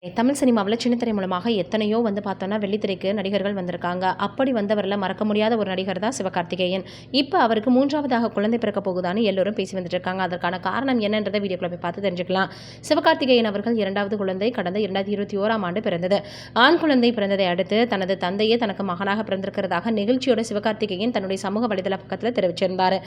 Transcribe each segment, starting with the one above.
தமிழ் சினிமாவில் சின்னத்திரை மூலமாக எத்தனையோ பார்த்தோன்னா வெள்ளித்திரைக்கு நடிகர்கள் வந்திருக்காங்க. அப்படி வந்தவரில் மறக்க முடியாத ஒரு நடிகர் தான் சிவகார்த்திகேயன். இப்போ அவருக்கு 3வது குழந்தை பிறக்க போகுதான்னு எல்லோரும் பேசி வந்துட்டு இருக்காங்க. அதற்கான காரணம் என்னன்றதை வீடியோக்குள்ள போய் பார்த்து தெரிஞ்சுக்கலாம். சிவகார்த்திகேயன் அவர்கள் 2வது குழந்தை கடந்த 2021ஆம் ஆண்டு பிறந்தது. ஆண் குழந்தை பிறந்ததை அடுத்து தனது தந்தையே தனக்கு மகனாக பிறந்திருக்கிறதாக நிகழ்ச்சியோட சிவகார்த்திகேயன் தன்னுடைய சமூக வலைதள பக்கத்தில் தெரிவிச்சிருந்தார்.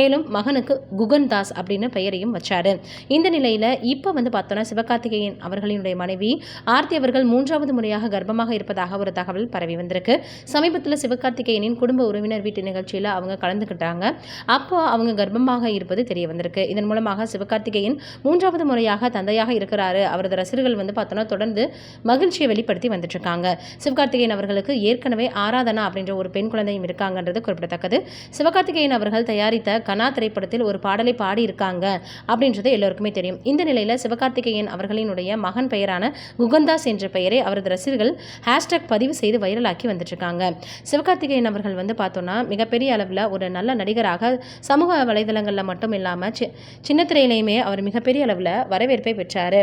மேலும் மகனுக்கு குகன் தாஸ் அப்படின்னு பெயரையும் வச்சாரு. இந்த நிலையில் இப்போ பார்த்தோன்னா சிவகார்த்திகேயன் அவர்களினுடைய மனைவி ஆர்த்தி அவர்கள் 3வது முறையாக கர்ப்பமாக இருப்பதாக ஒரு தகவல் பரவி வந்திருக்கு. சமீபத்தில் சிவகார்த்திகேயனின் குடும்ப உறவினர் வீட்டு நிகழ்ச்சியில் அவங்க கலந்துக்கிட்டாங்க. அப்போ அவங்க கர்ப்பமாக இருப்பது தெரிய வந்திருக்கு. இதன் மூலமாக சிவகார்த்திகேயன் 3வது முறையாக தந்தையாக இருக்கிறாரு. அவரது ரசிகர்கள் பார்த்தோன்னா தொடர்ந்து மகிழ்ச்சியை வெளிப்படுத்தி வந்துட்டு இருக்காங்க. சிவகார்த்திகேயன் அவர்களுக்கு ஏற்கனவே ஆராதனா அப்படின்ற ஒரு பெண் குழந்தையும் இருக்காங்கன்றது குறிப்பிடத்தக்கது. சிவகார்த்திகேயன் அவர்கள் தயாரித்த கனா திரைப்படத்தில் ஒரு பாடலை பாடி இருக்காங்க அப்படின்றது எல்லோருக்குமே தெரியும். இந்த நிலையில் சிவகார்த்திகேயன் அவர்களினுடைய மகன் பெயரான குகன்தாஸ் என்ற பெயரை அவரது ரசிகர்கள் ஹேஷ்டாக் பதிவு செய்து வைரலாக்கி வந்துட்டு இருக்காங்க. சிவகார்த்திகேயன் அவர்கள் பார்த்தோன்னா மிகப்பெரிய அளவில் ஒரு நல்ல நடிகராக சமூக வலைதளங்களில் மட்டும் இல்லாமல் சின்னத்திரையிலையுமே அவர் மிகப்பெரிய அளவில் வரவேற்பை பெற்றார்.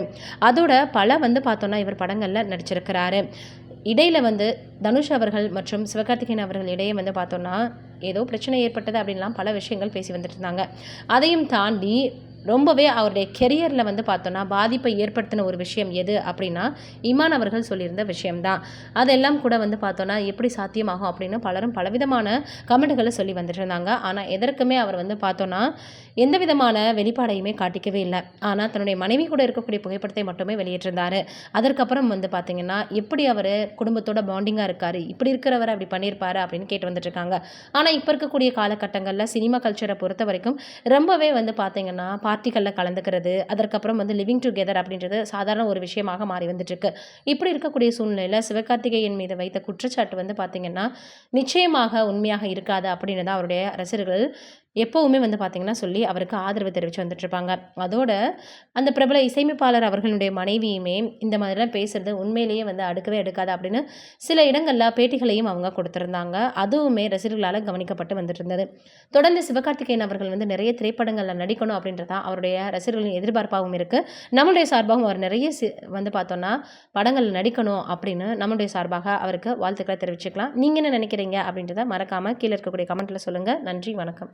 அதோட பல பார்த்தோன்னா இவர் படங்களில் நடிச்சிருக்கிறாரு. இடையில் தனுஷ் அவர்கள் மற்றும் சிவகார்த்திகேயன் அவர்கள் இடையே பார்த்தோன்னா ஏதோ பிரச்சனை ஏற்பட்டது அப்படின்லாம் பல விஷயங்கள் பேசி வந்துட்டு இருந்தாங்க. அதையும் தாண்டி ரொம்பவே அவருடைய கெரியரில் பார்த்தோன்னா பாதிப்பை ஏற்படுத்தின ஒரு விஷயம் எது அப்படின்னா இமான் அவர்கள் சொல்லியிருந்த விஷயம்தான். அதெல்லாம் கூட பார்த்தோன்னா எப்படி சாத்தியமாகும் அப்படின்னு பலரும் பலவிதமான கமெண்ட்களை சொல்லி வந்துட்டு இருந்தாங்க. ஆனால் எதற்குமே அவர் பார்த்தோன்னா எந்த விதமான வெளிப்பாடையுமே காட்டிக்கவே இல்லை. ஆனால் தன்னுடைய மனைவி கூட இருக்கக்கூடிய புகைப்படத்தை மட்டுமே வெளியிட்டிருந்தார். அதற்கப்புறம் பார்த்தீங்கன்னா எப்படி அவர் குடும்பத்தோட பாண்டிங்காக இருக்கார், இப்படி இருக்கிறவர் அப்படி பண்ணியிருப்பாரு அப்படின்னு கேட்டு வந்துட்டு இருக்காங்க. ஆனால் இப்போ இருக்கக்கூடிய காலகட்டங்களில் சினிமா கல்ச்சரை பொறுத்த வரைக்கும் ரொம்பவே பார்த்தீங்கன்னா பார்ட்டிகளில் கலந்துக்கிறது, அதற்கப்புறம் லிவிங் டுகெதர் அப்படின்றது சாதாரண ஒரு விஷயமாக மாறி வந்துட்டுருக்கு. இப்படி இருக்கக்கூடிய சூழ்நிலையில் சிவகார்த்திகேயன் மீது வைத்த குற்றச்சாட்டு பார்த்தீங்கன்னா நிச்சயமாக உண்மையாக இருக்காது அப்படின்னு தான் அவருடைய ரசிகர்கள் எப்போவுமே பார்த்தீங்கன்னா சொல்லி அவருக்கு ஆதரவு தெரிவித்து வந்துட்டுருப்பாங்க. அதோட அந்த பிரபல இசையமைப்பாளர் அவர்களுடைய மனைவியுமே இந்த மாதிரிலாம் பேசுகிறது உண்மையிலேயே அடுக்கவே எடுக்காது அப்படின்னு சில இடங்களில் பேட்டிகளையும் அவங்க கொடுத்துருந்தாங்க. அதுவுமே ரசிகர்களால் கவனிக்கப்பட்டு வந்துட்டு இருந்தது. தொடர்ந்து சிவகார்த்திகேயன் அவர்கள் நிறைய திரைப்படங்களில் நடிக்கணும் அப்படின்றதான் அவருடைய ரசிகர்களின் எதிர்பார்ப்பாகவும் இருக்குது. நம்மளுடைய சார்பாகவும் அவர் நிறைய பார்த்தோன்னா படங்கள் நடிக்கணும் அப்படின்னு நம்மளுடைய சார்பாக அவருக்கு வாழ்த்துக்களை தெரிவிச்சுக்கலாம். நீங்கள் என்ன நினைக்கிறீங்க அப்படின்றத மறக்காமல் கீழே இருக்கக்கூடிய கமெண்ட்டில் சொல்லுங்கள். நன்றி, வணக்கம்.